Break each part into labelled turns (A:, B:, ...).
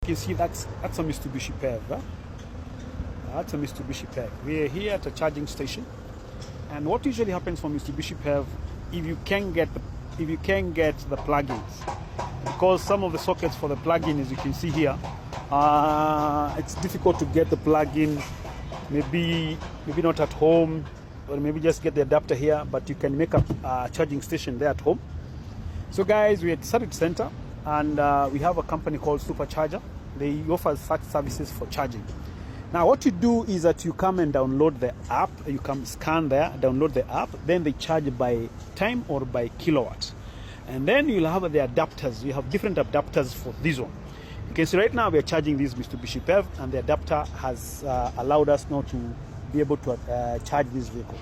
A: can see that's a Mitsubishi PHEV. Huh? That's a Mitsubishi PHEV. We're here at a charging station, and what usually happens for Mitsubishi PHEV, if you can get the plugins, because some of the sockets for the plug-in, as you can see here, it's difficult to get the plug-in. Maybe not at home, or maybe just get the adapter here, but you can make a charging station there at home. So guys, we're at Sarit Center, and we have a company called Supercharger. They offer such services for charging. Now what you do is that you come and download the app. You come scan there, download the app, then they charge by time or by kilowatt. And then you'll have the adapters. You have different adapters for this one. You can see right now we are charging this Mitsubishi PHEV, and the adapter has allowed us now to be able to charge this vehicle.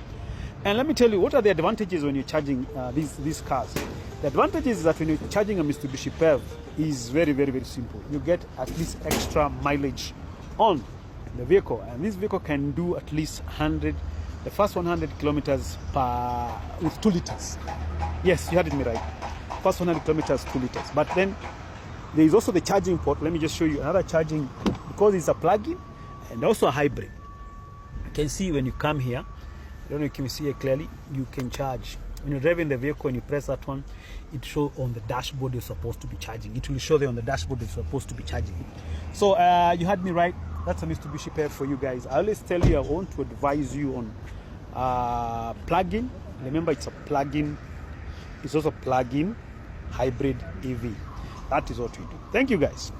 A: And let me tell you, what are the advantages when you're charging these cars? The advantage is that when you're charging a Mitsubishi PHEV is very, very, very simple. You get at least extra mileage on the vehicle, and this vehicle can do at least the first 100 kilometers with 2 liters. Yes, you heard me right. First 100 kilometers, 2 liters. But then there is also the charging port. Let me just show you another charging, because it's a plug-in and also a hybrid. You can see when you come here, I don't know if you can see it clearly, you can charge. When you're driving the vehicle and you press that one, it shows on the dashboard you're supposed to be charging. It will show there on the dashboard you're supposed to be charging. So you had me right. That's a Mitsubishi PHEV for you guys. I always tell you, I want to advise you on plug-in. Remember, it's a plug-in. It's also plug-in hybrid EV. That is what we do. Thank you guys.